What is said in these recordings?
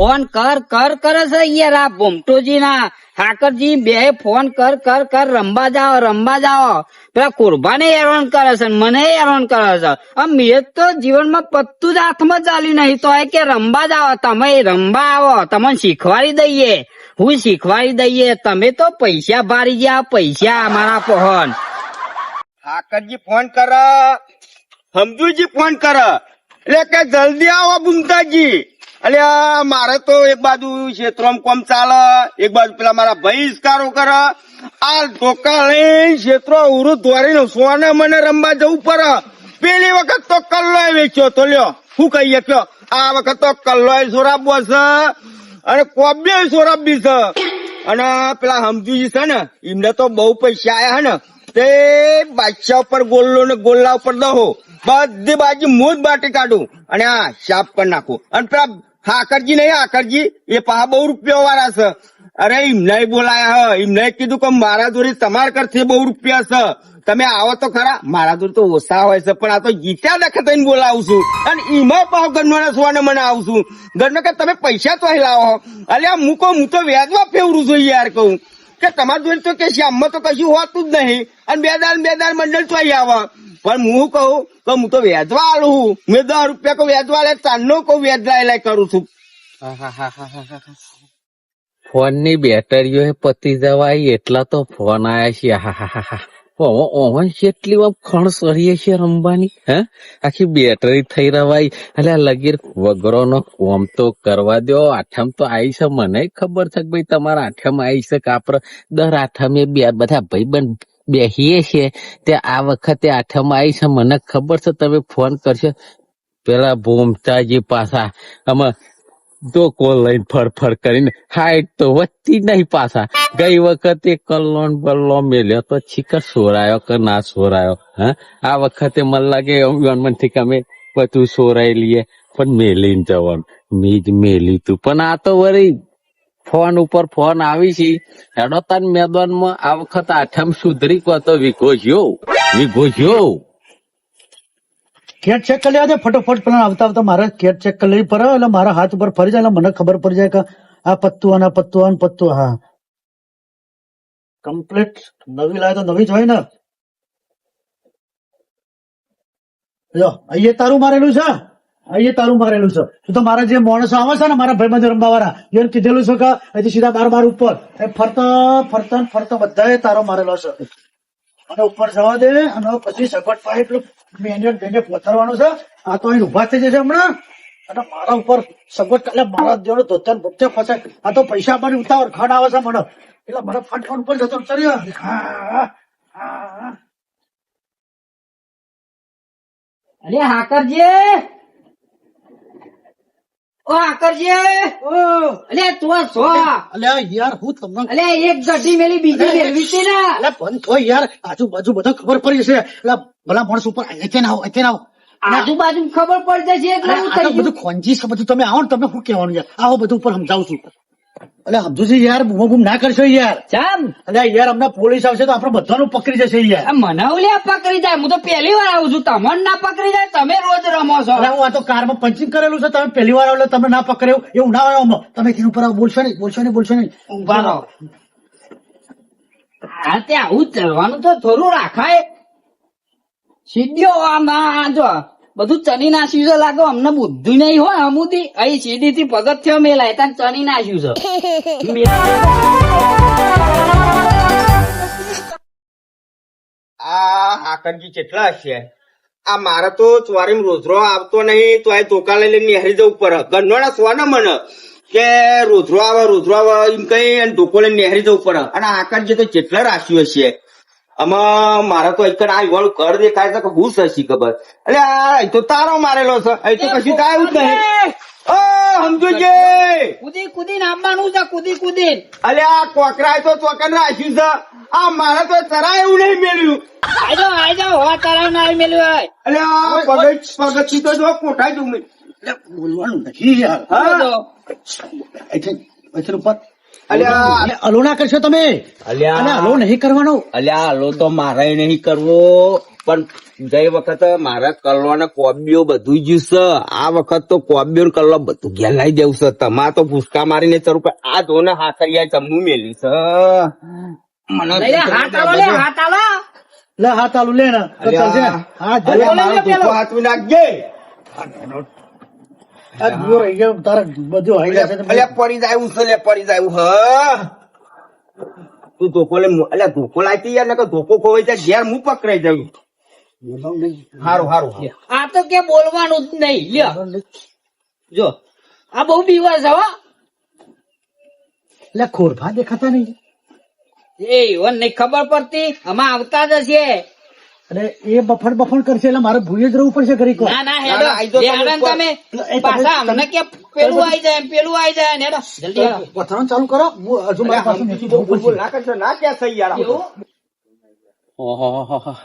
Phone કર કરે છે યાર આ ભોમટોજી ના ઠાકરજી બે ફોન કર રંબા જાઓ પેલા કુરબાને હેરાન કરે છે મને હેરાન કરે છે. મેં તો જીવનમાં પત્તું જ હાથમાં ચાલ્યું નહીં તો કે રંબા જાઓ તમે રંબા આવો તમને શીખવાડી દઈએ હું શીખવાડી દઈએ. તમે તો પૈસા ભારી ગયા પૈસા અમારા પહોન. ઠાકરજી ફોન કર, સમજુજી ફોન કર એટલે કે જલ્દી આવો બુમતાજી. અલ્યા મારે તો એક બાજુ ક્ષેત્રમાં કોમ ચાલે, એક બાજુ પેલા મારા ભાઈ ઇસ્કારો કરે. આ ધોકા લઈ ક્ષેત્રો ઉરું ધોરીને સોને મને રમવા જવું પડે. પેલી વખત તો કલ્લોય વેચ્યો તો લ્યો શું કહીએ કયો. આ વખત તો કલ્લોય સોરાબો છે અને કોબે સોરાબી છે. અને પેલા સમજુજી છે ને એમને તો બહુ પૈસા આયા હે ને તે બાદશાહ ઉપર ગોલ્લો ને ગોલ્લા ઉપર દહો બધી બાજુ હું જ બાટી કાઢું અને આ સાફ કરી નાખું. અને પેલા હાકરજી નહીં હાકરજી એ પાહા બહુ રૂપિયા વાળા છે. અરે એમને બોલાયા હ એમને કીધું કે મારા જોડે તમારા કરતી બહુ રૂપિયા છે તમે આવો તો ખરા. મારા જોડે તો ઓછા હોય છે પણ આ તો જીત્યા દખત થઈને બોલાવું છું. અને એમાં પાવ ગણવાના સોને મને આવું છું ઘરનો કે તમે પૈસા તો લાવો. અલ્યા હું તો વ્યાજમાં ફેવરું છું યાર કહું કે તમારા જોડે તો કે શ્યામમાં તો કશું હોતું જ નહીં. અને બે દાર મંડળ તો અહીં આવે પણ હું કહું કે હું તો વ્યાજવા આલું મેં 10 રૂપિયા કો વ્યાજવા લે ચાંદનો કો વ્યાજ લાય કરું છું. ફોન ની બેટરીઓ પતી જવાય એટલા તો ફોન આયા છે. ઓહન કેટલી વાર ખણ સરીએ છે રમવાની. હે આખી બેટરી થઈ રવાય એટલે લગીર વગરો નો કોમ તો કરવા દો. આઠમ તો આવી છે મને ખબર છે કે ભાઈ તમારા આઠમ આવી છે કે આપડે દર આઠમે બધા ભાઈબંધ બેસીએ છીએ તે આ વખતે આઠમ આવી છે મને ખબર છે તમે ફોન કરશો. પેલા ભૂમતાજી પાછા આમાં જો કોલ લઈને ફરફર કરીને હાઈટ તો વધતી નહીં પાછા. ગઈ વખતે કલ્લોન બલ્લો મેલ્યો તો છીકર સોરાયો કે ના સોરાયો. હા આ વખતે મને લાગે મનથી કે અમે બધું સોરાઈ લઈએ પણ મેલીને જવાનું મેં જ મેલી તું. પણ આ તો વળી ફોન ઉપર ફોન આવી છે હેડોતાન મેદાનમાં આ વખત આઠમ સુધરી કો તો વીઘો જ્યો કેટ ચેક કરી લેવા ફટોફટ પેલા આવતા મારે કેટ ચેક કરી લેવી પડે એટલે મારા હાથ ઉપર ફરી જાય એટલે મને ખબર પડી જાય કે આ પત્તું. હા કમ્પ્લીટ નવી લાવે તો નવી જ હોય ને. જો અહીંયા તારું મારેલું છે તું તો મારા જે માણસો આવે છે ને મારા ભાઈબંધ રમવા વાળા એને કીધેલું છે કે અહીંથી સીધા બાર ઉપર ફરતો બધા તારો મારેલો છે. અને ઉપર જવા દે અને પછી સગવડ પાય એટલું મેંડે પોતરવાનું છે. આ તો અહીં ઉભા થઈ જશે હમણાં અને મારા ઉપર સગવડ એટલે મારા જોડે ધોતર ભૂતે ફસાય. આ તો પૈસા આપવાની ઉતાવળ ખડ આવે છે મને એટલે મને ફટફટ ઉપર જતો ચડ્યો. અરે હાકરજી ઓ હાકરજી અલે તું છો અલ્યા યાર હું તમને અલે એક ગઢી મેલી બીજી મેળવી છે ને. એટલે બંધ થયો યાર આજુબાજુ બધા ખબર પડી જશે એટલે ભલા માણસ ઉપર અત્યારે આવો આજુબાજુ ખબર પડી જશે એટલે હું આ તો બધું ખોંજી છે બધું. તમે આવો ને તમને શું કહેવાનું યાર આવો બધું ઉપર સમજાવું છું. એટલે સમજુ છે યાર બૂમ ના કરશો યાર. ચામ અલ્યા યાર અમને પોલીસ આવશે તો આપડે બધાનું પકડી જશે યાર. મને ઓલ્યા પકડી જાય હું તો પહેલી વાર આવું છું તમને ના પકડી જાય તમે રોજ રમો છો. અરે હું આ તો કારમાં પંચિંગ કરેલું છે તમે પહેલી વાર આવો તમે ના પકડ્યું એવું ના હોય તમે તેની ઉપર બોલશો નહીં. ઉભા રહો. હા તે આવું ચડવાનું તો થોડું રાખાય. સીધો આમાં જો બધું ચની નાખ્યું છે લાગો અમને બુદ્ધિ નહીં હોય અમુદી અહીં સીધી થી પગથિયો મેલાય ત્યાં ચની નાખ્યું છે. આ હાકરજી કેટલા હશે. આ મારે તો ચોરીમાં રોજરો આવતો નહીં તો આ ધોકા લઈ લઈને નેહરી જવું પડે. ગણવાના સોને મને કે રોજરો આવે એમ કઈ અને ધોકો લઈને નેહરી જવું પડે. અને હાકરજી તો કેટલા રાખ્યું હશે. આમાં મારે તો એક આ વાળું ઘર દેખાય છે કે હું સસી ખબર. એટલે આ તો તારો મારેલો છે અહીં તો કશું થાય જ નહીં. ઓ સમજુજી કુદી નામવાનું છે કુદી અલે આ કોકરાય તો ચોકન રાખ્યું છે. આ મારે તો તરાય એવું નહીં મેળ્યું. આઈ જાઓ હવા તારા ના મેલ્યું હોય. અલે આ પગથી તો જો કોઠાય તું બોલવાનું નથી યાર. ઉપર અલ્યા હલો ના કરશો તમે. હલો નહીં કરવાનો. અલ્યા હલો તો મારે નહીં કરવો પણ ગઈ વખત મારા કલ્લો ને કોબીઓ બધું જ્યું છે. આ વખત તો કોબીઓ ને કલ્લો બધું ઘેર લાવી દેવું છે. તમારે તો ભૂસકા મારીને ચરું પણ આ જો ને હાકરિયા જમવું મેલ્યું છે. મને લઈ લે, હાથ આલો લે, હાથ આલો. લે હાથ આલુ લે ને તો ચાલશે ને. હાથ જો. અલ્યા, મારો ધોકો હાથમાં નાખજે. આ જુઓ રહી ગયો તારા બધું હાઈ જશે તો અલ્યા પડી જાય છે, લે પડી જાય હ. તું ધોકો લે, અલ્યા ધોકો લાગતી યાર, નકર ધોકો ખોવાઈ જાય ઘેર હું પકડાઈ જાઉં. હારું હારું. આ તો કે બોલવાનું જ નહીં. લ્યો જો આ બહુ બીવા છે હો. લે ખોરફા દેખાતા નહીં. એ ઈવન નહીં ખબર પડતી, આમાં આવતા જ હશે. અરે એ બફણ કરશે એટલે મારે ભૂલી જ રહેવું પડશે ઘડીક વાર. ના ના હેડો, આઈ જાઓ તમે હેડો ને તમે પાછા અમને કે પેલું આઈ જાય પેલું આઈ જાય ને હેડો જલ્દી હેડો. પથરાવાનું ચાલુ કરો. હું હજુ મારી પાસે નીચે જવું પડશે. ના કરશો, ના ક્યાં થઈ યાર. એવું? ઓહો,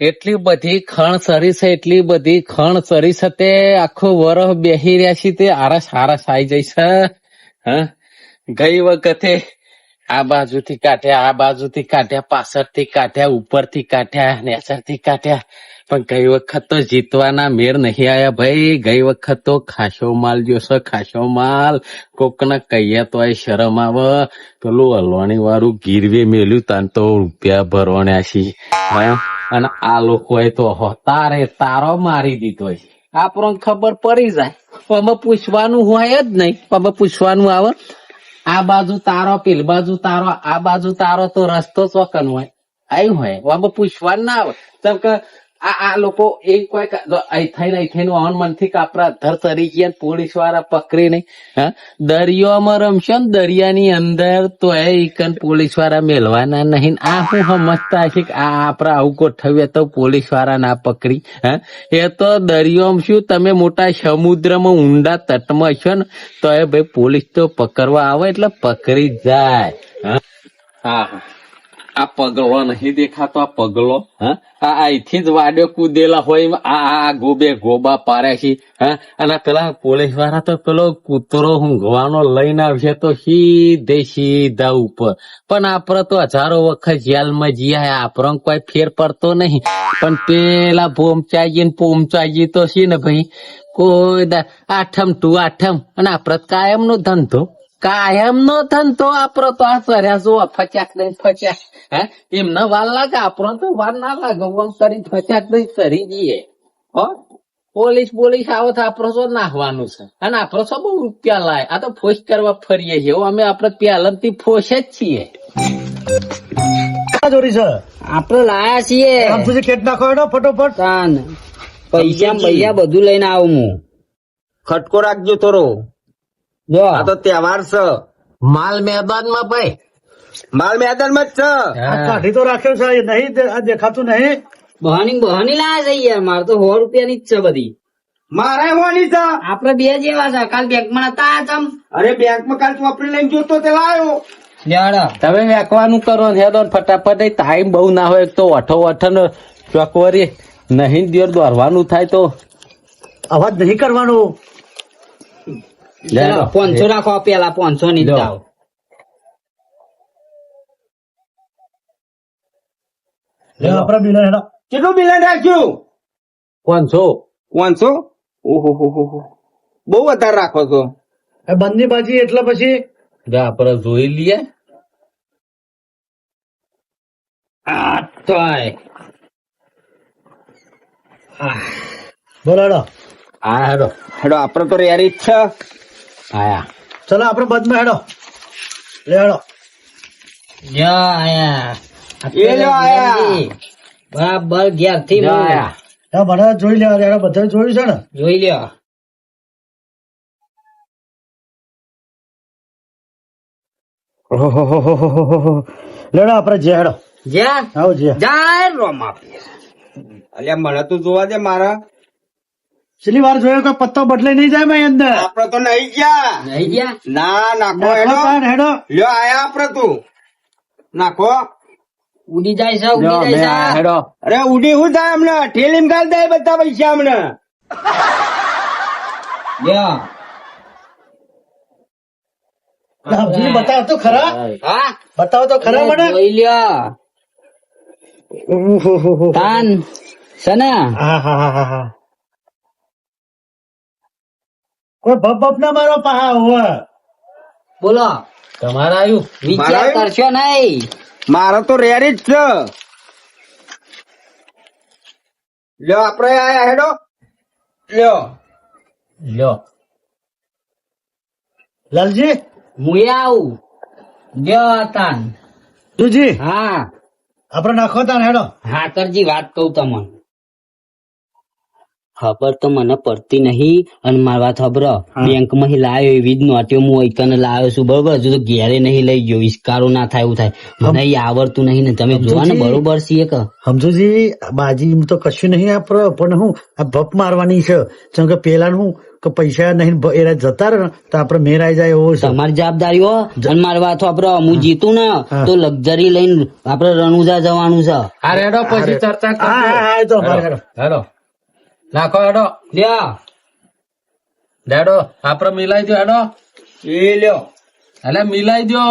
એટલી બધી ખણ સરી છે, એટલી બધી ખણ સરી છે તે આખું વરહ બેહી રહ્યા છે તે આરસ આઈ જઈશ. હા, ગઈ વખતે આ બાજુથી કાઢ્યા, આ બાજુથી કાઢ્યા, પાછળથી કાઢ્યા, ઉપરથી કાઢ્યા, નેચરથી કાઢ્યા, પણ ગઈ વખત તો જીતવાના મેર નહીં આયા ભાઈ. ગઈ વખત તો ખાસો માલ જોશે, ખાસો માલ. કોકને કહીએ તો એ શરમ આવે. પેલું હલવાણી વાળું ગીરવે મેલ્યું તાન તો રૂપિયા ભરવાના છે. અને આ લોકોએ તો તારો મારી દીધો છે. આપણને ખબર પડી જાય, આમાં પૂછવાનું હોય જ નહીં. આમાં પૂછવાનું આવે આ બાજુ તારો, પેલી બાજુ તારો, આ બાજુ તારો, તો રસ્તો ચોકન હોય આવ્યું હોય. આમાં પૂછવાનું ના આવે. જેમ કે આ લોકો એ કોઈ થઈને વાહન મનથી કાપરા ધર ચરી ગયા, પોલીસ વાળા પકડી નહીં. હા, દરિયામાં રમશો ને દરિયાની અંદર તો એ પોલીસ વાળા મેલવાના નહીં. આ હું સમજતા હશે કે આ આપડે આવું ગોઠવીએ તો પોલીસ વાળા ના પકડી. હા, એ તો દરિયામાં શું, તમે મોટા સમુદ્રમાં ઊંડા તટમાં છો ને તો એ ભાઈ પોલીસ તો પકડવા આવે એટલે પકડી જાય. હા, આ પગલો નહીં દેખાતો, આ પગલો. હા, અહીંથી જ વાડ્યો કૂદેલા હોય. આ ગોબે ગોબા પાડ્યા છે. હા, અને પેલા પોલીસ વાળા તો પેલો કૂતરો ઊંઘવાનો લઈને આવશે તો સીધા ઉપર. પણ આપડે તો હજારો વખત જેલમાં જીયા, આપણને કોઈ ફેર પડતો નહીં. પણ પેલા પોમચાજી તો છે ને ભાઈ, કોઈ આઠમ ટુ આઠમ. અને આપડે કાયમ નો ધંધો, કાયમ નો ધંધો આપડો તો આ ચર્યા જો ફચાક દઈ ફચાક. હે, એમને વાર લાગે, આપણો તો વાર ના લાગે. ઓમ કરી ફચાક દઈ ચરી જઈએ. હો, પોલીસ આવો તો આપડે તો નાખવાનું છે. અને આપડે તો બહુ રૂપિયા લાય. આ તો ફોશ કરવા ફરીએ છીએ. અમે આપડે પહેલાથી ફોશ જ છીએ. ચોરી છે આપડે લાયા છીએ. આમ સુધી ખેત નાખો એનો ફટોફટ. તાન પૈસા બધું લઈને આવું હું. ખટકો રાખજો થોડો. જો આ તો તહેવાર છે. માલ મેદાનમાં ભાઈ, માલ મેદાનમાં જ છે. આ કાઢી તો રાખ્યો છે એ નહીં આ દેખાતું નહીં. બહાની લાયા છે યાર. મારે તો 100 રૂપિયાની જ છે બધી. મારે હોવાની છે. આપડે બે જેવા છે. કાલ બેંકમાં હતા તમ. અરે બેંકમાં કાલ ચોપડી લઈને જોતો તે લાયો. તમે વેકવાનું કરો ને હેડો ફટાફટ. ટાઈમ બહુ ના હોય તો વઠો ને ચોકવરી નહીં દિવસ દોરવાનું થાય તો અવાજ નહીં કરવાનો. 500 રાખો પેલા. 500 ની જ જાઓ. આપડે બિલ હેડો. કેટલું બિલન રાખ્યું? 500. 500? ઓહો બહુ વધારે રાખો છો. એ બંધની બાજી એટલે પછી આપડે જોઈ લઈએ. બોલો હેડો. હા હેડો હેડો આપડે તો રેરી જ છે. આયા. ચલો આપડે બંધમાં હેડો. લે હેડો. એ લો આયા. બરાબર ઘેર થી આયા. હા, બધા જોઈ લેવા હેડો. બધા જોયું છે ને. જોઈ લ્યો. લેડો આપડે જે હેડો. જ્યાં આવો જે જાય રોમા. અલ્યા મને તો જોવા દે મારા. છેલ્લી વાર જોયો કે પત્તો બદલે નહીં જાય મેં અંદર. આપડે તો નહીં ગયા. નહીં ગયા. ના નાખો નાખો હેડો. તાન હેડો. લ્યો આયા આપડે તું નાખો. ઉડી જાય છે, ઉડી જાય છે. હેડો. અરે ઉડી શું થાય હમણાં? ઠેલીમ ગાલ દે બધા પૈસા હમણાં. લ્યો. સમજીને બતાવ તો ખરા. હા બતાવો તો ખરા મને. જોઈ લ્યો. ઓહો. તાન છે ને હા. કોઈ ભપ ના મારો પહા હોવે. બોલો તમારા આવ્યું વિચાર મારા? કરશો નહીં. મારે તો રેડી જ છે. લ્યો આપડે આયા હેડો લ્યો. લ્યો લાલજી હું આવું લ્યો તાન. તુજી હા આપડે નાખો તાન હેડો. હાકરજી વાત કહું તમને, ખબર તો મને પડતી નહીં. અને મારી વાત ખબર, બેંક માં લાવ્યો એવી જ નોટીઓ હું એકને લાવ્યો છું, બરોબર. હજુ તો ઘેરે નહીં લઈ ગયો, ઇસ્કારો ના થાય એવું થાય. મને એ આવડતું નહીં ને તમે જોવા ને બરોબર છીએ કે સમજુજી બાજી એમ તો કશું નહીં આપડે, પણ હું આ ભપ મારવાની છે. જેમ કે પેલા હું કે પૈસા નહીં એરા જતા રહે ને તો આપડે મેરાઈ જાય એવો છે. તમારી જવાબદારી હો. અને મારી વાત ખબર, હું જીતું ને તો લક્ઝરી લઈને આપડે રણુજા જવાનું છે. આ રેડો પછી ચર્ચા હા, એ તો અમારે હેડો. હેડો નાખો હેડો લ્યો ડેડો આપડે મિલાઈ દો હેડો એ લ્યો એટલે મિલાઈ દો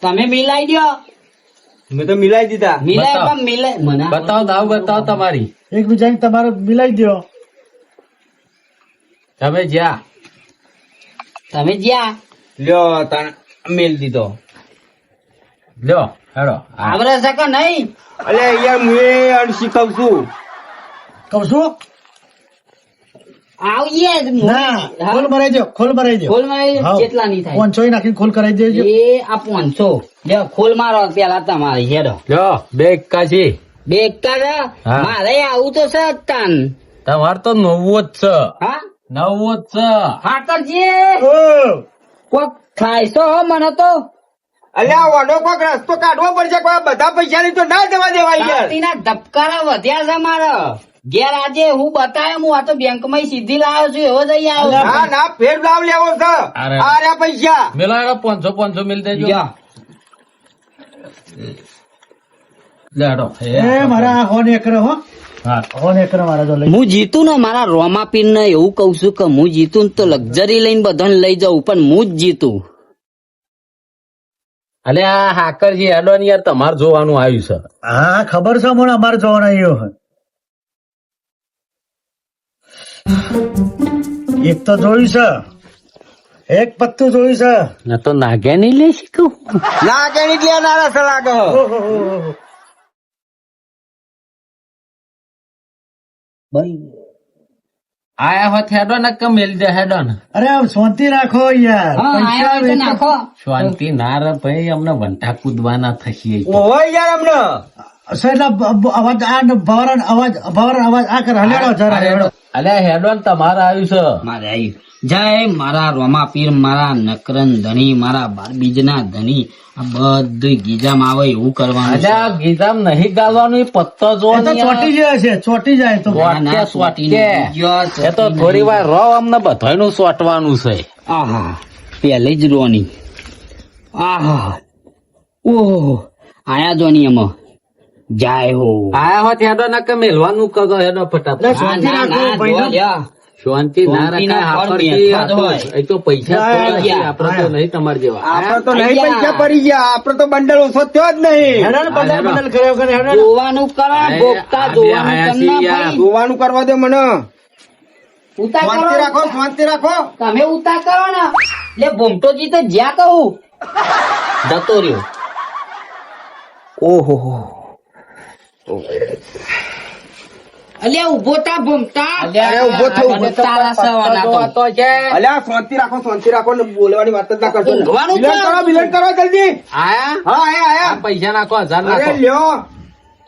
તમે મિલાઈ દો. મેં તો મિલાઈ દીધા. મિલાય બતાવો. પણ મિલાય મને બતાવો દાવ બતાવો તમારી એકબીજાને તમારે મિલાઈ દો. તમે જ્યાં તમે જ્યાં લ્યો તાણ મેલ દીધો. લ્યો હેડો આવડે છે કે નહીં? અલે યાર હું એ અડ શીખવ છું. કહું છું આવીએ જ. ના ખોલ મરાઈ દો, ખોલ મરાઈ દો. ખોલ માં હા. કેટલા નહીં થાય? 500 નાખીને ખોલ કરાવી દેજો. એ આ 500 લ્યો ખોલ મારો પેલા તમારી હેડો. લ્યો બે એકાશી બે એકા હા. મારે આવું તો છે જ તાન. તમારે તો નવો જ છે હા નવો જ છે હાકરજી ઓ, કોક થાય છો હો મને તો. અલ્યા વડો કોક રસ્તો કાઢવો પડશે. કોઈ બધા પૈસા ની તો ના દેવા દેવાય યાર. તાતીના ધબકારા વધ્યા છે મારા ઘેર. આજે હું બતાવ્યો, હું આ તો બેંક માં સીધી લાવ્યો છું, એવો જઈ આવ્યો. ના ના ફેર લાવ લેવો છે. અરે. આ રહ્યા પૈસા. મેલો હેડો 500 મિલ દેજો લ્યો. લે હેડો એ મારા આ હોન એકરે હો, હા હોન એકરે મારા જો લઈ. હું જીતું ને મારા રોમાપીર ને એવું કઉ છું કે હું જીતું ને તો લક્ઝરી લઈને બધાને લઈ જાઉં, પણ હું જ જીતું. અલે આ હાકરજી હેડો ને યાર તમારે જોવાનું આવ્યું છે હા ખબર છે મને, અમારે જોવાના આવ્યો હે. એક તો જોયું છે, એક પત્તું જોયું છે. ના તો નાગ્યા નહીં લે શીખું ના કે નીકળ્યા નારા સલાહ કહો. ઓહો. આયા હોત હેડો ને કે મેલ દે હેડો ને અરે આમ શાંતિ રાખો યાર. હા, પૈસા આયા હોય તો વેચો. નાખો. શાંતિ ના રે ભાઈ અમને વંટા કૂદવાના થશે ઓહો યાર હમણાં. સાહેબ, અવાજ આ ને ભવરાન અવાજ આ કરે હલેડો જરા હેડો. અલે હેડો ને તમારે આવ્યું છે મારે આવ્યું. જય મારા રોમાપીર, મારા નકરન ધણી, મારા બારબીજના ધણી, આ બધું ગીજામાં આવે એવું કરવાનું અલે છે. આ ગીધામ નહીં ગાલવાનું એ પત્તો જો એ તો ચોટી જાય છે, ચોટી જાય તો. ના, ના, ચોટીને ગયો, એ તો થોડી વાર રહો અમને બધાનું સોટવાનું છે આહા પેલી જ રોની. આહા ઓહો આયા જોની એમાં જાય હો. આયા હોત હેડો ને કે મેલવાનું કરો હેડો ફટાફટ લે, શાંતિ ના, ના, રાખો, ના, ભાઈ. જો લ્યો. શાંતિ ના શાંતિના રખાય ફળ આપડથી. બેઠા જ હોય. એ તો પૈસા આયા, થોડા છે, આયા. આપડે તો નહીં તમારે જેવા આપડે તો નહીં આયા. પૈસા પડી ગયા. આપડે તો બંડલ ઓછો થયો જ નહીં. હેડો ને બદલ બદલ કર્યો કરે હેડો. જોવાનું કરો, ભોગતા આ બે જોવાનું આયા તમને છીએ યાર. ભાઈ. જોવાનું કરવા દે મને. ઉતાર શાંતિ રાખો, કરો, શાંતિ રાખો. તમે ઉતાર કરો ને. લે ભોમટોજી તો જ્યાં કહું જતો રહ્યો. ઓહો અલ્યા ઉભો તા ભોમતા. અરે ઉભો થયો, ઉભો થયો. તારા સવાના તો. તો છે અલ્યા શાંતિ રાખો ને બોલવાની વાત જ ના કરશો. ઊંઘવાનું બિલન છે. કરો, બિલન કરો જલ્દી. આયા હા આયા આ આયા. પૈસા નાખો 1000 અરે નાખો લ્યો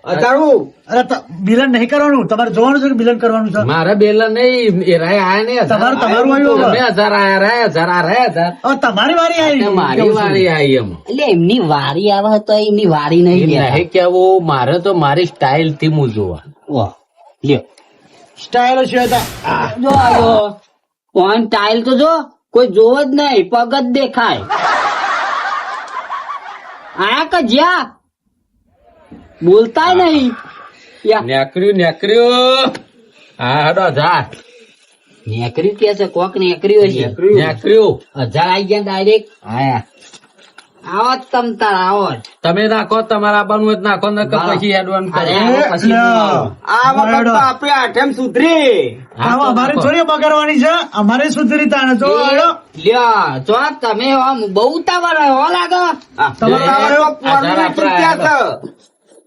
અતારું. અરે બિલન નહીં કરવાનું, તમારે જોવાનું છે કે બિલન કરવાનું છે. મારે બેલ નહીં એ રાય આયા નહીં તમારું આવ્યું હવે. 1000 આયા રે 1000 આ રે 1000 હવે તમારી વારી આવી. મારી વારી આવી એમ એટલે એમની વારી આવે તો એમની વારી એ નહીં લેતા. નહીં કેવું મારે તો મારી સ્ટાઇલ થી હું જોવા વાહ, લ્યો. સ્ટાઇલ છે તા. જો આવ્યો. ઓન ટાઇલ તો જો કોઈ જોવ જ નહીં, પગ જ દેખાય. આયા કે જ્યાં બોલતાય નહીં. યા, નેકર્યું હા હેડો 1000 નેકર્યું કે છે, કોક નેકર્યું છે. નેકર્યું 1000 આવી ગયા ડાયરેક્ટ. આયા આવો જ તમ તાર આવો જ. તમે નાખો તમારા આપવાનું હોય તો નાખો ને પછી હેડવાનું કરો. અરે, આવો પછી લ્યો. આ વખત તો આપણે આઠમ સુધરી. આવો અમારે થોડી બગાડવાની છે, અમારે સુધરી તાણે જો હેડો. લ્યો જો તમે આમ બહુ ઉતાવળ હો લાગે. તમારે આ તો પોરની ચિંતા છે.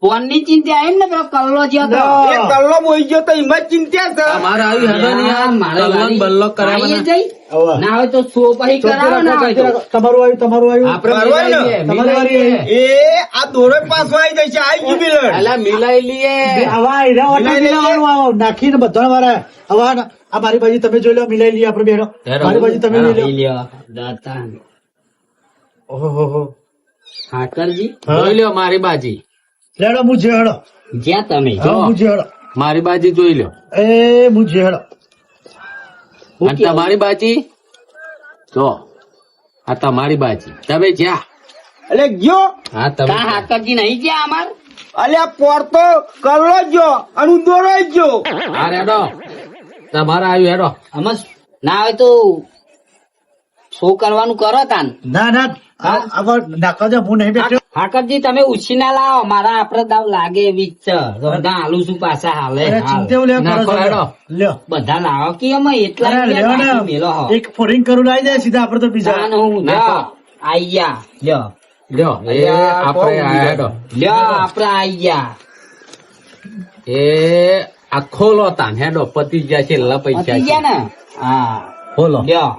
ફોન ની ચિંતા એમ ને પેલો કલ્લો જ્યો તો. લ્યો. એક ગલ્લો બોઈ ગયો તો એમાં જ ચિંતા છે. અમારે આવી હેડો નહીં યાર. મારે કલ્લો ને બલ્લો કરાવવાના. આવીએ જઈ. હવે. ના હોય તો સો પછી કરાવો ના હોય તો. તમારું આવ્યું આપણે બરાબર ને? મિલાઈ લઈએ, તમારી વારી મિલાઈ લઈએ. એ આ દોરો પાછો આવી જશે. આવી ગયું બિલન. અલા મિલાઈ લઈએ. આવા એના વાટા મિલાવવાનું આવો. નાખીને બધા મારા આવા આ મારી બાજુ તમે જોઈ લો, મિલાઈ લઈએ આપણે બેનો. હેડો. મારી બાજુ તમે લઈ લો. લ્યો દાતાન. ઓહો ઠાકરજી જોઈ લ્યો મારી બાજી. લેડો મુજે હેડો. જ્યાં તમે હા મુજે હેડો. મારી બાજી જોઈ લ્યો. એ મુજે હેડો. અને તમારી બાજી જો આ તમારી બાજી. તમે જ્યાં એટલે ગયો હા તમે તા ઠાકરજી નહીં જ્યાં અમાર. અલ્યા પોર તો કલ્લો ગયો અને હું દોરો ગયો. હા હેડો તમારે આવ્યું હેડો. આમાં ના હોય તો શું કરવાનું કરો તાન. ના ના આવા નાખવા દે, હું નહીં બેઠો. ઠાકરજી તમે ઉછીના લાવો, મારા આપડે દાવ લાગે એવી જ છે. તો બધા હાલું છું પાછા હાલે અરે હાલ. ચિંતા એવું લેવા કરો નાખો છો. હેડો. લ્યો. બધા લાવો કે એમાં એટલા અરે રૂપિયા લેવો ને. નાખી મેલો હો. એક ફોરિંગ કરું લાવી જાય સીધા આપણે તો બીજા. તાન હું નાખો. લ્યો આઈ ગયા લ્યો લ્યો એ અલ્યા, આપણે બહુ આ હેડો. લ્યો આપડે આઈ ગયા. એ આ ખોલો તાન હેડો. પતી ગયા છે લા પૈસા પતી ગયા છે. ને હા ખોલો લ્યો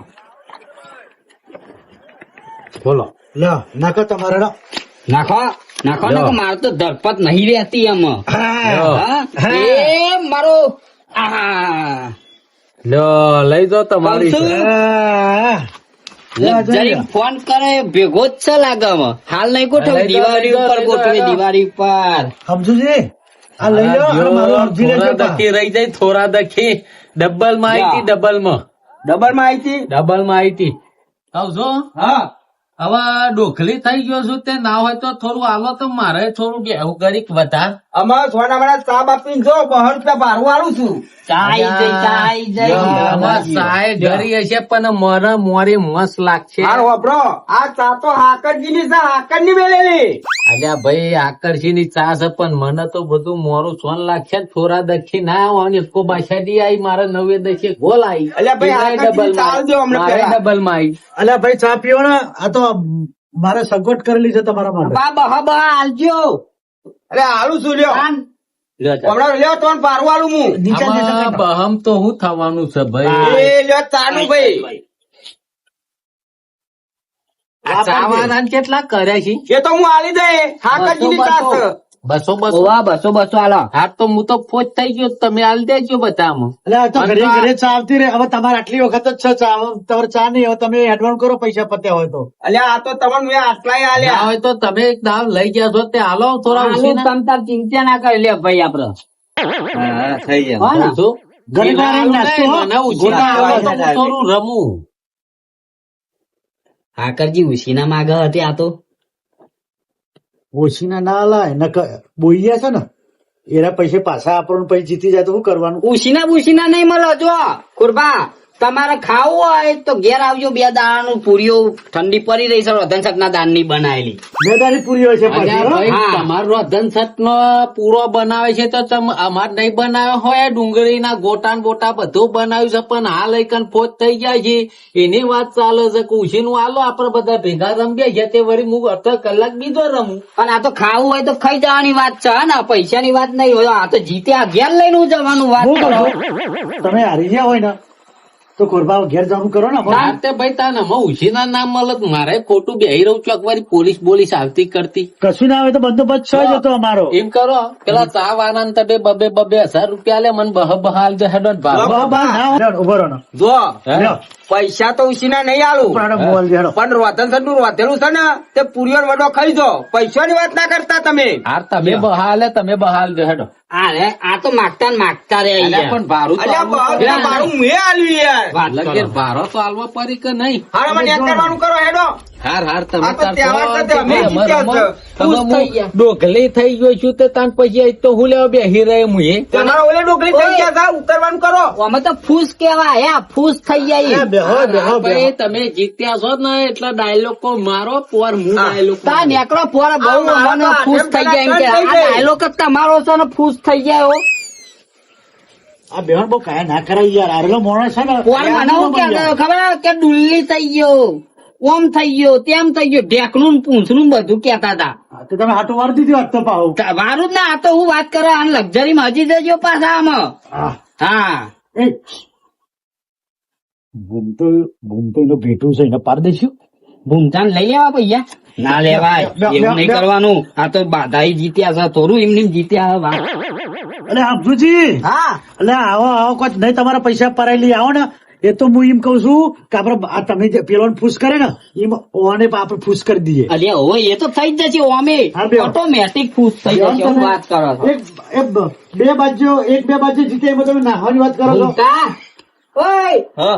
ખોલો. લ્યો નાખો તમારે હેડો. નાખો નાખો ને લ્યો. કે મારે તો ધરપત નહીં રહેતી એમ. લ્યો. હા? એ મારો આહા. લ્યો લઈ જાઓ તમારી આવશું? છે. આ, લ્યો, જરી લ્યો. ફોન કરે ભેગો જ છે લાગે આમાં. હાલ નહીં ગોઠવ લઈ જાઓ, દિવાળી લઈ જાઓ, ઉપર લઈ જાઓ, ગોઠવે હેડો. દિવાળી ઉપર. સમજુજી આ લઈ લો અને મારું સમજી લેજો થોડા દખી રહી જાય થોડા દખી ડબલ માં આવી યા. ડબલ માં ડબલ માં આવી ડબલ માં આવી આવજો. હા હવે ડોખલી થઈ ગયો છું તે ના હોય તો થોડું આલો તો મારે થોડું બેહું ગરીક વધાર. અમારા સોના વાળા સાબ આપીને જો 200 રૂપિયા ભાડું આલું છું. ચા આઈ જઈ, ચા આઈ જઈ. આમાં સાય ડરી હશે પણ મને મોરી મસ્ત લાગશે. હાર વાપરો આ ચા તો હાકરજી ની છે, હાકર ની મેલેલી. અલ્યા ભાઈ આકર્ષી ની ચા છે પણ મને તો બધું મોરું સોન લાગશે. થોડા દખી ના આવવાની કો બાશાડી આવી મારે 90 દશે ગોલ આવી. અલ્યા ભાઈ, આકર્ષી ની ચા દો અમને મારે પહેલા. ડબલ માં આવી. અલ્યા ભાઈ ચા પીવો ને, આ તો મારે સગવડ કરેલી છે તમારા માટે. બા બહા બહા આલજો. અરે હાલું છું લ્યો. તાન. લ્યો ચા. હમણાં લ્યો તો ભાડું આલું હું. નીચે જશે આમાં કાકા. બહમ તો હું થવાનું છે ભાઈ. એ લ્યો ચાનું ભાઈ. આ ચા વાળાને કેટલા કર્યા છે? એ તો હું આલી દે હાકરજી ની ચા છે. 200 ઓવા 200 આલો. હા તો હું તો ફોજ થઈ ગયો તમે આલ દેજો બધામાં. અલ્યા આ તો ઘરે ઘરે ચા આવતી રહે. હવે તમારે આટલી વખત જ છે ચા. હવે તમારે ચા નહીં, હવે તમે એડવાન્સ કરો પૈસા પત્યા હોય તો. અલ્યા આ તો તમને મેં આટલાય ના આલ્યા. હોય તો તમે એક દાવ લઈ ગયા છો તે હાલો થોડા આલુ ઉછીના. તમ તાર ચિંતા ના કરી લે ભાઈ આપડે. હો ને? શું? ઘરે ના રહીને એવું નાસ્તો નહીં, હો. મને ઉછીના ગોટા આવે તો હું થોડું રમું. ઠાકરજી ઉછીના માગે હતી આ તો. ઓછીના ના લાય ન બોઈયા છે ને એના પૈસે પાછા આપણને પછી જીતી જાય તો શું કરવાનું? ઉછીના બુછીના નહીં મળે. જો કુરબા તમારે ખાવું હોય તો ઘેર આવજો. 2 દાણાનું પૂરીઓ ઠંડી પડી રહી છે રતનસક ના દાન ની બનાયેલી. મેદાની પૂરી હોય છે પાછી, અલ્યા હો. ભાઈ, હા. તમારો રધનસઠ નો પૂરો બનાવે છે તો અમાર નહીં બનાવ્યો હોય. ડુંગળી ના ગોટા ને બોટા બધું બનાવ્યું છે પણ હાલ એકન ફોજ થઈ જાય છે એની વાત ચાલે છે કે ઉછીનું આલો આપડે બધા ભેગા રમ્યા છે તે વળી હું અડધો કલાક બીજો રમું. પણ આ તો ખાવું હોય તો ખાઈ જવાની વાત છે ને, પૈસાની વાત નહીં હોય. આ તો જીત્યા ઘેર લઈને જવાનું વાત હું કરો. કહું છું, તમે હારી ગયા હોય ને તો કોરબા ઘેર જવાનું કરો ને. હા તે ભાઈ તાને ઉછીના નામ મળે તો મારે ખોટું બેહી રહું છું. એકવાર પોલીસ બોલીસ આવતી કરતી. કશું ના આવે તો બંદોબસ્ત છે જ હતો અમારો. એમ કરો પેલા ચા વાળા તમે બબે 1000 લે મને બહાલ દે હેડો ને ભાવ. બા, બા, ના હોય. ઉભો રહો ને. જો હે? લ્યો. પૈસા તો ઉછીના નહીં આલું ઉપર હેડો, મોબાઈલ દે, હેડો. પણ રોધન નું રોધેલું છે ને તે પૂરીઓ વડો ખાઈ જો. પૈસાની વાત ના કરતા તમે. હાર તમે બહાલે તમે બહાલ દે હેડો. આ તો માગતા ને માગતા રે અલ્યા પણ ભાડું તો અલ્યા આલવું બહાર પડે ને. મારું મેં આલ્યું યાર. વાત કરો. લગીર ભાડો તો આલવો પડી કે નહીં? હાલ મને એક કરવાનું કરો હેડો. હાર હાર તમે આ તો તાર તહેવાર છો, તો અમે અમે જીત્યા રમો. છે. હવે ખુશ થઈ હું ગયા. ડોગલી થઈ ગયો છું તો તાન પછી આજ તો હું લેવા બેહી રહ્યો હું એ. તમારા ઓલે ડોકરી થઈ ગયા હતા ઉતરવાનું કરો. અમે તો ફૂસ કેવાય ફૂસ થઈ જાય. બેહો બેહો હા, ભાઈ, બેહો તમે જીત્યા છો ને એટલે ડાયલોગ મારો પોર હું ડાયલોગ તા નેકળો પોરા બહુ આ મારા મને તો ફૂસ થઈ જાય એમ કે આઠમ આ થઈ જાય. ડાયલોગ જ તમારો છે ને ફૂસ થઈ જાય હો. આ બેહણ બહુ કાયા ના કરાય યાર આરેલો માણસ છે ને પોર મને હું કે ખબર હે કે ડુલ્લી થઈ ગયો, ઓમ થઈ ગયો, તેમ થઈ ગયો, ઢેકણું ને પૂંછનું બધું કેતા હતા. હા, તો તમે હાટો વાર દીધી વાત તો પાહુ મારું જ ના આ તો હું વાત કરો આ લક્ઝરી માં હજી દેજો પાછા આમાં. હા હા એ ભૂમતો એનો ભેટું છે એને પાર દઈશું ભૂમતાન લઈ લેવા પૈયા ના લેવાય એવું નહીં કરવાનું. આ તો બાધાઈ જીત્યા છે થોડું એમને જીત્યા હે વાત. અરે હાફુજી હા એટલે આવો આવો કોઈ નહીં તમારા પૈસા પરાયેલી આવો ને એ તો હું એમ કઉ છું કે આપડે આ તમે જે પેલો ફૂસ કરે ને એમ ઓને આપડે ફૂસ કરી દઈએ અલ્યા હોય એ તો થઈ જ જશે ઓમે હા, બે. ઓટોમેટિક ખુશ થઈ જશે હું વાત કરો છો. બે બાજુ જીતે એમાં તમે નાહવાની વાત કરો છો ભૂમતા, ઓય હા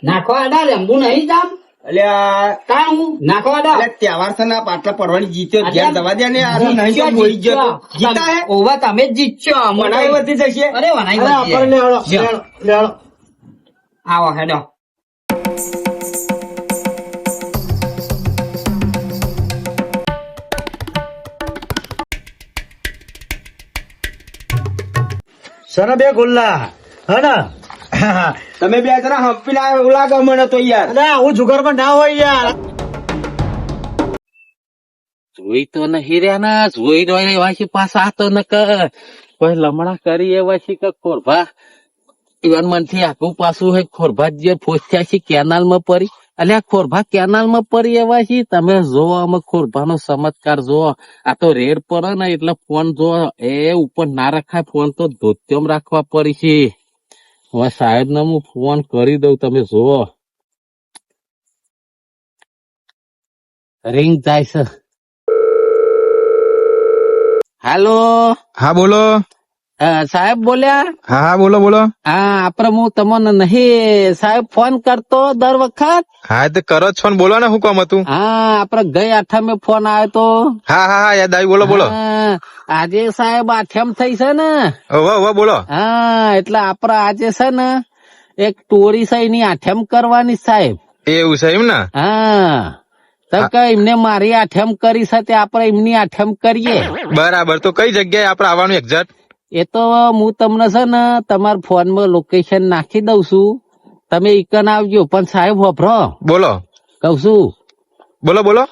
નાખો આડા લેંબુ નહીં જામ અલ્યા કાં હું નાખો આડા અલ્યા તહેવાર છે ને આ પાટલા પડવાની જીત્યો અલ્યા, ધ્યાન દવા દે ને આ તો નહીં તો બોલી ગયો તો. જીતા હે ઓવા તમે જ જીતશો અમે મનાઈ તો- વધી જશે. અરે વનાઈ અરે વધી આપણે જાય. લેવાડો. આવો હેડો સર બે ગોલ્લા હે ને તમે બે જણા હંપી ના લાગો મને તો યાર. અરે આવું જુગારમાં ના હોય યાર જોઈ તો નહીં રહ્યા ને જોઈ રહ્યો એવા છે પાછા તો ન કોઈ લમણા કરી એવા છે કે ખોરભા ઈવન મનથી આખું પાછું હોય ખોરભા જે ફોસ્યા છે કેનાલ માં પડી એટલે આ ખોરભા કેનાલ માં પડી એવા છે તમે જોવો અમે ખોરભા નો ચમત્કાર જોવો આ તો રેડ પડે ને એટલે ફોન જોવો એ ઉપર ના રખાય ફોન તો ધોત્યમ રાખવા પડી છે હવે સાહેબ ને હું ફોન કરી દઉં તમે જોવો રિંગ જાય છે હાલો હા બોલો સાહેબ બોલ્યા હા હા બોલો બોલો હા આપડે હું તમને નહીં સાહેબ ફોન કરતો દર વખત હા તે કરો જ છો ને બોલો ને શું કામ હતું હા આપડે ગઈ આઠમે ફોન આવ્યો તો હા હા હા યાદ આવી બોલો બોલો હા, આજે સાહેબ આઠમ થઈ છે ને હવે બોલો હા એટલે આપડે આજે છે ને એક ટોરી સહી ની આઠમ કરવાની છે, સાહેબ એવું છે એમ ને હા તો કઈ એમને મારી આઠમ કરી છે તે આપડે એમની આઠમ કરીએ બરાબર તો કઈ જગ્યાએ આપડે આવવાનું એક્ઝેક્ટ એ તો હું તમને છે ને તમારા ફોનમાં લોકેશન નાખી દઉં છું તમે ઈકન આવજો પણ સાહેબ વાપરો બોલો કઉ છું બોલો બોલો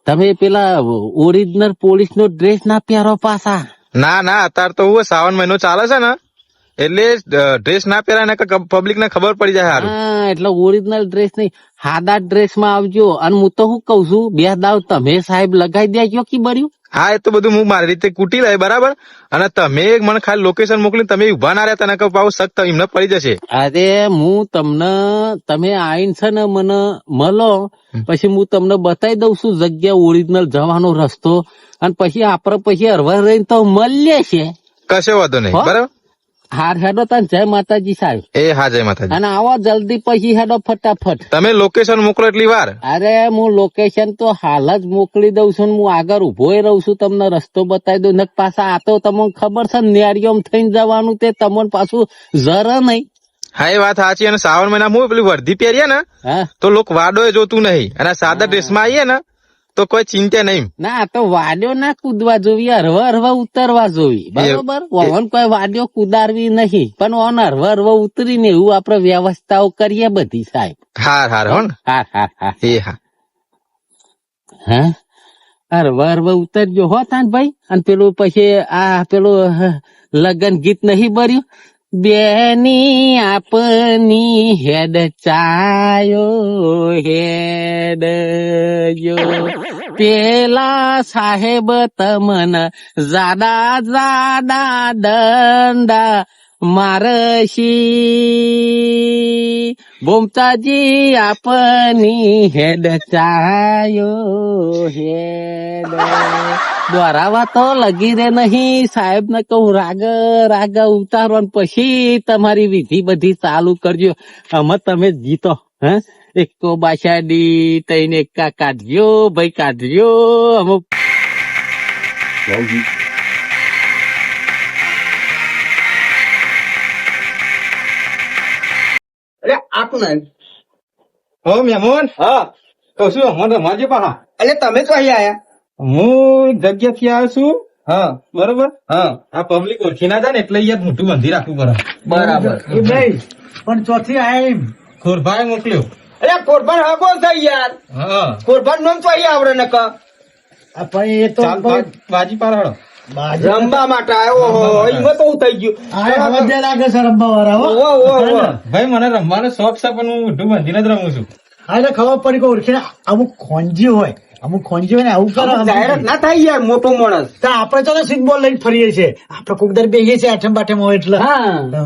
તમે પેલા ઓરિજિનલ પોલીસ નો ડ્રેસ ના પહેરો પાછા ના ના અત્યારે તો હું શ્રાવણ મહિનો ચાલે છે ને એટલે ડ્રેસ ના પહેરાય ને પબ્લિક ને ખબર પડી જાય સારું હા એટલે ઓરિજિનલ ડ્રેસ નહીં સાદા ડ્રેસ માં આવજો અને હું તો શું કઉ છું બે દાવ તમે સાહેબ લગાવી દેજો કે બર્યું હા એ તો બધું હું મારી રીતે કૂટી લે બરાબર અને તમે મને ખાલી લોકેશન મોકલી તમે ઉભા ના રહ્યા તને કહું પાછું સખ્ત એમને પડી જશે અરે હું તમને તમે આવીને છે ને મને મળો પછી હું તમને બતાવી દઉં છું જગ્યા ઓરિજિનલ જવાનો રસ્તો અને પછી આપડે પછી હરવા રહીને તો મળીએ છે કશો વાંધો નહીં હો? બરાબર હાર હેડો તને જય માતાજી સાહેબ એ હા જય માતાજી અને આવો જલ્દી પછી હેડો ફટાફટ તમે લોકેશન મોકલો એટલી વાર અરે હું લોકેશન તો હાલ જ મોકલી દઉં છું ને હું આગળ ઉભો રહું છું તમને રસ્તો બતાવી દઉં ને પાછા આ તો તમને ખબર છે નેરિયોમ થઈને જવાનું તે તમને પાછું જરા નહીં હા એ વાત સાચી અને શ્રાવણ મહિના હું પેલી વર્ધી પહેરીએ ને હા તો લોક વાડો જોતું નહીં અને સાદા ડ્રેસમાં આવીએ ને તો કોઈ ચિંતા નહીં ના આ તો વાડ્યો ના કૂદવા જોવી હરવા હરવા ઉતરવા જોવી બરોબર ઓન કોઈ વાડ્યો કુદારવી નહીં પણ ઓન હરવા હરવા ઉતરીને એવું આપડે વ્યવસ્થાઓ કરીએ બધી સાહેબ હાર હાર હો ને હા હા હા એ હા હા હરવા હરવા ઉતરજો હો તાન ભાઈ અને પેલું પછી આ પેલું લગન ગીત નહીં ભર્યું બેની આપની હેડ ચાયો હેડ જો પેલા સાહેબ તમન જાડા જાડા દંડા મારશી બોમતાજી આપની હેડ ચાયો હેડ દ્વારાવા તો લગી રે નહીં સાહેબ ને કહું રાગ ઉતારો ને પછી તમારી વિધિ બધી ચાલુ કરજો આમાં તમે જીતો હે એક તો બાશાડી તઈને એકા કાઢ્યો ભાઈ કાઢ્યો અમુક એટલે આપું ને હો મેમોન હા તો શું મને રમાજે પાહા એટલે તમે તો અહીં આયા હું એક જગ્યાથી આવ્યો છું હા બરોબર હા આ પબ્લિક ઓળખી ના જાય ને એટલે યાર મોટું બંધી રાખવું પડે બરાબર એ ભાઈ પણ ચોથી આયા એમ ખોરભાઈ મોકલ્યો એટલે કોરબાન હગો થઈ યાર હા કોરબાન નામ તો અહીં આવડે ને કા આ ભાઈ એ તો ચાલ બાજી પાર હળો બાજી રમવા માટે આવ્યો હો એમાં તો હું થઈ ગયું આ હવે બે લાગે છે રમવા વાળા હો ઓહો, ઓહો. ભાઈ મને રમવાનો શોખ છે પણ હું મોટું બંધીને જ રમું છું હા એટલે ખબર પડી કે ઓળખીને અમુક ખોંજી હોય આવું કરે જાહેરાત ના થાય યાર મોટો માણસ તો આપણે ચાલો સિમ્બોલ લઈને ફરીએ છીએ આપણે કોક દર બેસીએ છીએ આઠમ બાઠમ હોય એટલે હા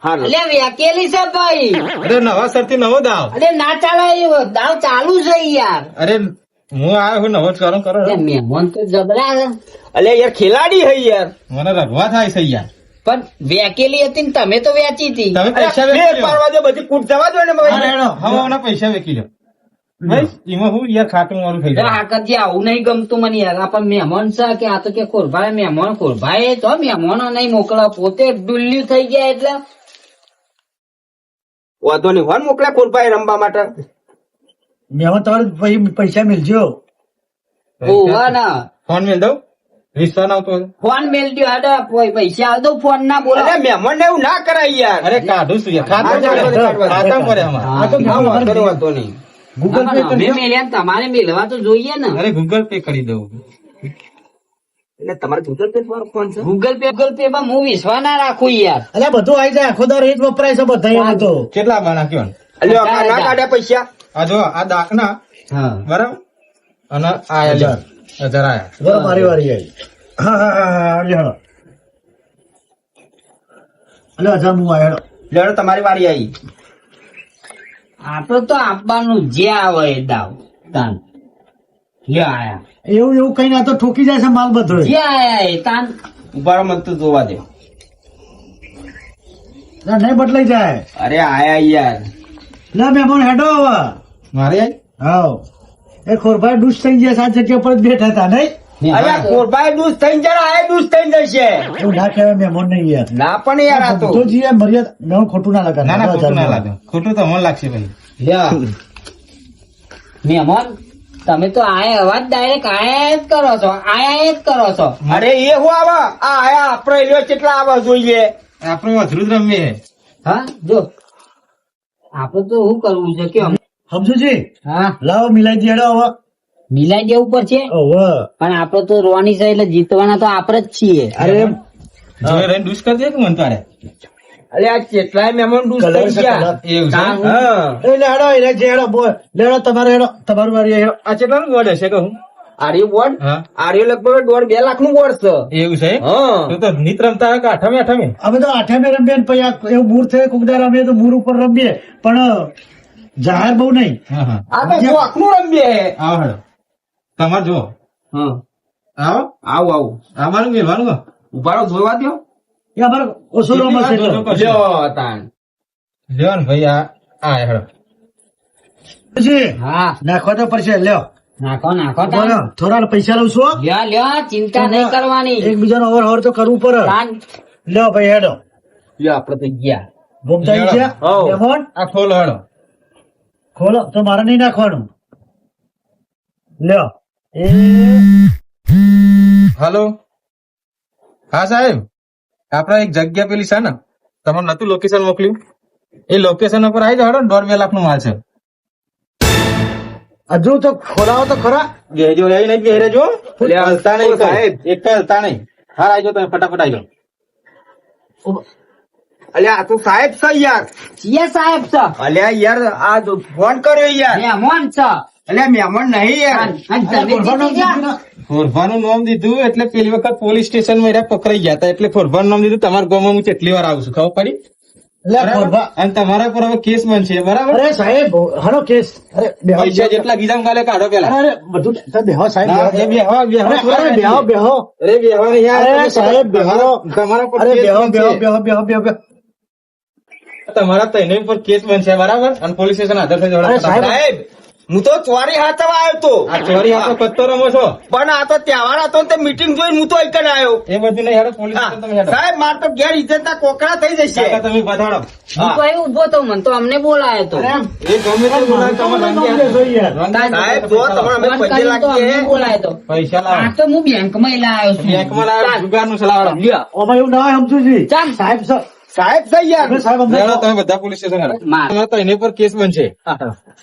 હારું. એટલે વેકેલી છે ભાઈ અરે નવા સરથી નવો દાવ અરે ના ચાલે એ દાવ ચાલુ છે યાર અરે હું આવ્યો હું નવો જ કરો કરો એટલે મહેમાન તો જબરા છે અલે યાર ખેલાડી હે યાર મને રગવા થાય છે યાર પણ વેકેલી હતી ને તમે તો વેચી હતી તમે અરે પૈસા બે વેચી લો. પાડવા દે બધી કૂટ જવા દો ને હા, ભાઈ. હેડો. હવે મને પૈસા વેચી લો ભાઈ એમાં હું યાર ખાટું મારું થઈ જાય હાકરજી આવું નહીં ગમતું મને યાર આપણ મહેમાન છે કે આ તો કે ખોરભાઈ મહેમાન ખોરભાઈ તો મહેમાનો નહીં મોકલા પોતે ડુલ્લ્યું થઈ ગયા એટલે વાંધો નહીં હોન મોકલ્યા કોરભાઈ રમવા માટે મેં તમારે ભાઈ પૈસા મિલજો ઓવા ના ફોન મેલ દઉં રિશ્તા ના આવતો હોય. ફોન મેલ દો હાડો પૈસા આલ દો ફોન ના બોલો અરે મહેમાન ને એવું ના કરાય યાર અરે કાઢું છું યાર હા, ખાતા પડે અમારે આ તો હા, વાંધો નહીં, વાંધો નહીં. ગૂગલ પે અમે કરજો મેલ્યા ને તમારે મેલવા તો જોઈએ ને અરે ગૂગલ પે કરી દઉં એટલે તમારે ગૂગલ પે વાળો ફોન છે ગૂગલ પે માં હું વિશ્વાસ ના રાખું યાર અલ્યા બધું આવી જાય આખો દર એ જ વપરાય છે બધા એમાં તો કેટલા બાના કયો અલ્યો આ ના કાઢ્યા પૈસા આ જો આ દાખના હા બરાબર અને આ 1000 આયા બરાબર મારી વારી આવી હા હા હા હા લ્યો અલ્યા હજાર હું આવ્યો લેડો તમારી વારી આવી આપડે તો આપવાનું જે આવે એ દાવ તાન જે આયા એવું એવું કઈ ના તો ઠોકી જાય છે માલ બધો જે આયા એ તાન ઉભારો મત તો જોવા દે નહીં બદલાઈ જાય અરે આયા યાર લે મહેમાન હેડો હવે મારે આઈ હાવ એ ખોરભાઈ ડૂસ થઈ ગયા સાત જગ્યા પર જ બેઠા હતા નહીં અરે કોરભાઈ દૂધ થઈને જરા આયા દૂધ થઈને જશે એવું ના કહેવાય મહેમાન નહીં યાર ના પણ યાર આ તો તો જી મર્યાદા મેં ખોટું ના લગાડ ના ના ખોટું ના લાગે ખોટું તો મને લાગશે ભાઈ લ્યા મહેમાન તમે તો આયા અવાજ ડાયરેક્ટ આયા જ કરો છો આયા જ કરો છો અરે એ હું આવા આ આયા આપણે લ્યો કેટલા આવા જોઈએ આપણે વધુ જ રમીએ હા જો આપડે તો શું કરવું છે કે સમજુજી હા લાવો મિલાઈ દી હેડો હવે મિલાઈ દેવું પડશે હવે પણ આપડે તો રોવાની છે એટલે જીતવાના તો આપડે જ છીએ અરે જોઈ રહીને ડૂસ કરી દે કે મને તારે અરે આ કેટલાય મહેમાન દૂધ કલર થઈ છે, ગયા કલર. એવું છે હા એટલે હેડો એને જે હેડો બોલ લેડો તમારે હેડો તમારું વારી હેડો આ કેટલાનું બોર્ડ હશે કહું આર્ય બોર્ડ હા આર્ય લગભગ 1.5 લાખ નું બોર્ડ છે એવું છે હા તું તો નીત રમતા હોય કે આઠમે આઠમે અમે તો આઠમે રમીએ ને પછી આ એવું મૂર થયે કુકદાર રમીએ તો મૂર ઉપર રમીએ પણ જાહેર બહુ નહીં હા હા આ તો જોખનું રમીએ આવો હેડો તમારે જો હા આવો આવું આવું આવાનું મેળવાનું હો. ઉભારો જોવા દો એ અમારે ઓછો રમે છે જોજો તો. કરશો. લ્યો તાણ લ્યો ને ભાઈ આ હેડો પછી હા નાખવા તો પડશે લ્યો નાખો નાખો તાન. બોલો થોડા પૈસા લઉં છું હો. લ્યો લ્યો ચિંતા નહીં કરવાની એકબીજાનો અવર હવર તો કરવું પડે તાન લ્યો ભાઈ હેડો લ્યો આપડે તો ગયા ગમતા છે હોવ. મહેમાન આ ખોલો હેડો ખોલો તો મારે નહીં નાખવાનું લ્યો એ હલો હા સાહેબ આપડે એક જગ્યા પેલી છે ને તમારે નતું લોકેશન મોકલ્યું એ લોકેશન ઉપર આવી જાવ 1.5 લાખ નો માલ છે હજુ તો ખોલાવો તો ખરા ગેજો રહી નહીં ઘેરે જો અલ્યા, હલતા નહીં સાહેબ. સાહેબ એક તો હલતા નહીં હા આવી જાઓ તમે ફટાફટ આવી જાઓ અલ્યા આ તો સાહેબ છે યાર છીએ સાહેબ છે અલ્યા યાર આ જો ફોન કર્યો યાર મહેમાન છે અલ્યા મહેમાન નહીં યાર અને તમે જીતી ગયા. ખોરભાનું નામ દીધું એટલે પેલી વખત પોલીસ સ્ટેશન માં પકડાઈ ગયા હતા એટલે ખોરભાનું નામ દીધું તમારા ગામમાં હું કેટલી વાર આવું છું ખબર પડી લે બરાબર? ખોરભા અને તમારા પર હવે કેસ બનશે બરાબર અરે સાહેબ હલો કેસ અરે બેહો પૈસા જેટલા ગીધામ કાલે કાઢો પેલા અરે બધું તો બેહો સાહેબ ના, બેહો. એ બેહો, બેહો, અરે, થોડા અરે, બેહો નથી. બેહો અરે બેહો ને યાર અરે તમે સાહેબ બેહો તમારા પર અરે કેસ બેહો બનશે. બેહો બેહો બેહો બેહો બેહો તમારા તઈને પર કેસ બનશે બરાબર અને પોલીસ સ્ટેશન હાજર થઈ અરે જવાનું. સાહેબ. સાહેબ હું તો ચોરી હાથવા આવ્યો તો આ ચોરી હાથો કત્તો રમો છો પણ આ તો તહેવાર હતો ને તે મીટિંગ જોઈને હું તો એકન આવ્યો. એ બધું નહીં હેડો પોલીસ હા, સ્ટેશન તમે હેડો. સાહેબ માર તો ઘેર ઇજ્જતના કોકરા થઈ જશે. કાકા તમે બતાડો. હું તો અહીં ઉભો તો મને તો અમને બોલાયો તો અરે એમ, એ ગમે તે બોલાવે તમારે તમે રંગે દેશો યાર. રંગે સાહેબ જો તમારે અમે ફોન પૈસે કરીને તો અમને લાગીએ બોલાયો તો પૈસા આ લાવો તો હું બેંકમાં લાવ્યો છું બેંકમાં લાવો જુગારનું ચલાવડો. લ્યો. આમાં એવું ના હોય સમજુજી. ચાલ. સાહેબ સર, સાહેબ સહી યાર. અરે સાહેબ અમને હેડો તમે બધા પોલીસ સ્ટેશન હેડો. માર. તમારા તઈને પર કેસ બનશે.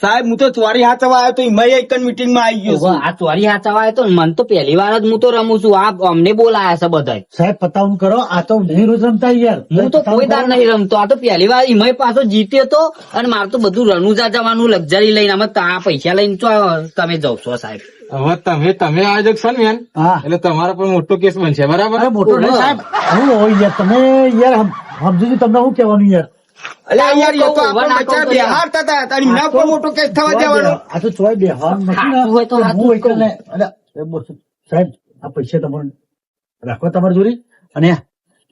સાહેબ હું તો ચોરી હાથવા આવ્યો તો એમાં એકન મીટિંગ માં આવી ગયો ઓહો, છું. આ ચોરી હાથવાય તો મને તો પહેલી વાર જ હું તો રમું છું આ અમને બોલાયા છે બધા સાહેબ પતાવું કરો, આ તો નહીં રોજ રમતા યાર. હું તો કોઈ દાર નહીં રમતો આ તો પહેલી વાર એમાંય પાછો જીત્યો તો અને મારે તો બધું રણુજા જવાનું લક્ઝરી લઈને અમે આ પૈસા લઈને તો તમે જાવ છો સાહેબ હવે તમે આયોજક છો ને મેન હા. એટલે તમારા પર મોટો કેસ બનશે બરાબર. અરે મોટો નહીં સાહેબ, હું હોય યાર, તમે યાર સમજુજી તમને શું કહેવાનું યાર. અલ્યા યાર એ તો કહું, આપણે ના બચારા કહું બિહારતા હતા તારી ના પર મોટો કેસ થવા જવાનો. આ તો ચોય બેહવાનું નથી ને. હા, હોય તો વાત હું જ કહું. એકને અલ્યા, એ બોલ, સાહેબ આ પૈસા તમારે રાખો તમારી જોડી અને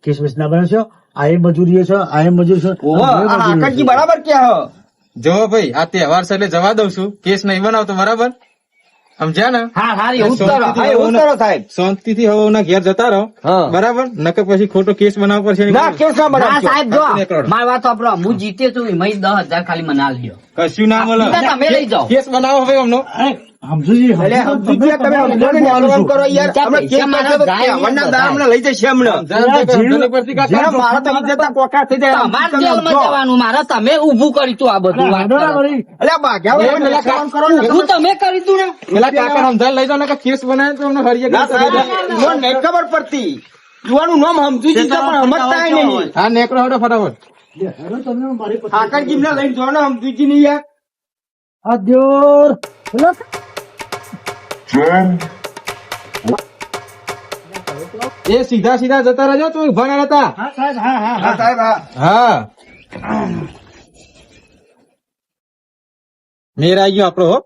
કેસ વેસ ના બનાવશો. આ એ મજૂરી છે, આ એ મજૂરી છે. ઓહો, આ હાકરજી બરાબર કે હ જો ભાઈ આ તહેવાર છે એટલે જવા દઉં છું, કેસ નહીં બનાવતો બરાબર, સમજ્યા ને. હા હા એવું જ કરો હા, એવું કરો સાહેબ. શાંતિથી હવે ના ઘેર જતા રહો હા. બરાબર, નકર પછી ખોટો કેસ બનાવવો પડશે. ના કેસ ના ના બનાવશો. સાહેબ જો હાથથી નીકળો. મારી વાત સાંભળો હું જીતે છું એમાં 10,000 ખાલી મને આલ દ્યો. કશું ના મળે. તમે લઈ જાઓ કેસ બનાવો હવે અમનો. અરે સમજુજી, અલ્યા, સમજુ સમજી ગયા તમે સમજો ને, નેકળવાનું કરો યાર. ચાલ, હમણાં કેસ પૈસા કરશે તો મારા જાય તહેવારના નહીં દાડા હમણાં લઈ જશે હમણાં. ધંધો પરથી કાકા. જરા મારા તો ઇજ્જતના કોકરા થઈ જાય. તમારે જેલમાં જવાનું મારે તમે ઊભું કર્યું તું આ બધું વાત વાંધો ના કરો. વળી. અલ્યા, ભાગ્યા વગર પેલા નેકળવાનું કરો ને. ઊભું તમે કર્યું તું ને પેલા કાકા સમજાય લઈ જાઓ ને, કેસ બનાવે તો અમને હરિયે ના કરી સાહેબ, દે. મને નહીં ખબર પડતી. યુવાનું નામ સમજુજી છે પણ સમજતા નહીં. હા નેકળો હેડો ફટાફટ. હેડો તમે મારી પત્ની. હાકરજીને લઈને જો ને સમજુજી નહીં યાર. આ દ્યોર. બોલો. એ સીધા સીધા જતા રહેજો તો ઉભા ના રહેતા. હા સાહેબ, હા હા હા સાહેબ, હા. હા મેર આવી ગયો આપડો હો.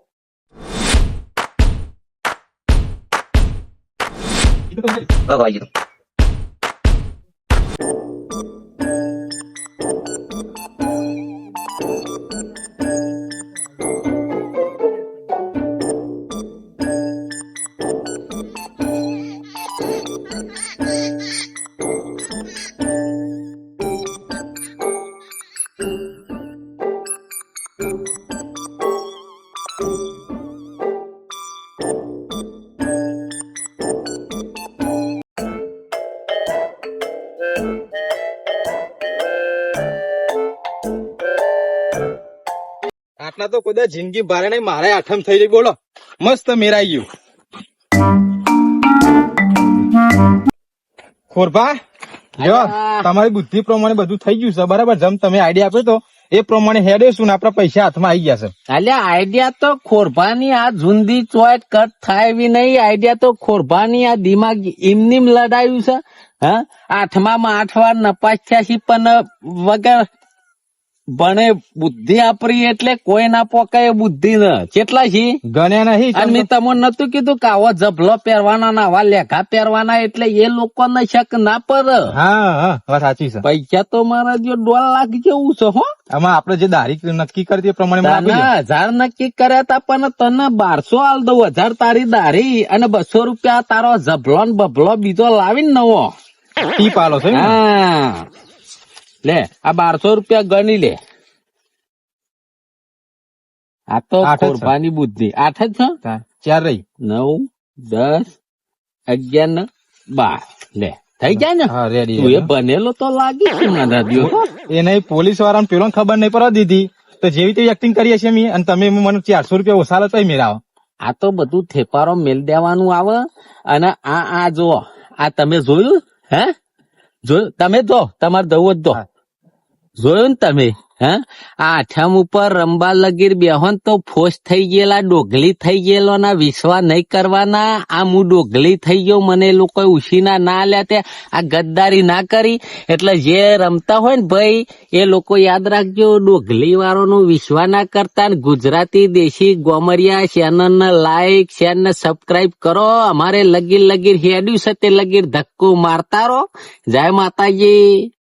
આટલા તો કદાચ જિંદગી ભારે નહીં, મારે આઠમ થઈ ગઈ. બોલો મસ્ત મેરાઈ ગયું. ખોરભા જો તમારી બુદ્ધિ પ્રમાણે બધું થઈ ગયું છે બરાબર. જેમ તમે આઈડિયા આપ્યો તો એ પ્રમાણે હેડે શું ને આપણા પૈસા હાથમાં આવી ગયા છે. અલ્યા આઈડિયા તો ખોરભાની આ ઝુંદી ચોટ કટ થાય એવી નહીં. આઈડિયા તો ખોરભાની આ દિમાગ એમનીમ લડાયું છે. હા, 8માં 8 વાર નપાસ થયા છે પણ વગર ભણે બુદ્ધિ આપરી એટલે કોઈ ના પોકાય બુદ્ધિ ન કેટલા છે. ગણ્યા નહીં. અને મેં તમને નતું કીધું કે આવો જભલો પહેરવાના ના આવા લેખા પહેરવાના એટલે એ લોકોને શક ના પડે. હા હા વાત સાચી છે. પૈસા તો મારા જો 1.5 લાખ જેવું છે હો. આમાં આપડે જે તારીખ નક્કી કરી તે પ્રમાણે મને આપી તને દે. 1000 નક્કી કર્યા તા પણ તને 1200 હાલ દઉં. 1000 તારી દારી અને 200 રૂપિયા તારો જભલો ને બભલો બીજો લાવીને નવો. ટીપ આલો છે. હા લે આ 1200 રૂપિયા ગણી લે. આ તો 8 જ છે. ખોરભાની બુદ્ધિ 8 જ છે. 4 રહી. 9 10 11 ને 12 લે થઈ જાય ને. હા રેડી. તું એ બનેલો તો લાગી છે મને દિયો. એ નહીં પોલીસ વાળાને પેલો ખબર નહીં પડવા દીધી તો જેવી તેવી એક્ટિંગ કરીએ છીએ અમે અને તમે મને 400 રૂપિયા ઓછા લો તો મેળાવો. આ તો બધું થેપારો મેલ દેવાનું આવે. અને આ જો આ તમે જોયું હે જોયું તમે જો તમારે જવું જ દો. જોયું ને તમે હે આ 8મ ઉપર રંબા લગીર બેહોન તો ફોશ થઈ ગયેલા ડોગલી થઈ ગયેલો ના વિશ્વાસ નહીં કરવાના. આ હું ડોગલી થઈ ગયો મને એ લોકો ઉછીના ના લ્યા તે આ ગદ્દારી ના કરી એટલે જે રમતા હોય ને ભાઈ એ લોકો યાદ રાખજો ડોગલી વાળો નો વિશ્વાસ ના કરતા. ગુજરાતી દેશી ગોમરિયા ચેનલ ને લાઈક શેર ને સબસ્ક્રાઇબ કરો. અમારે લગીર હેડ્યું છે તે લગીર ધક્કો મારતા રહો. જય માતાજી.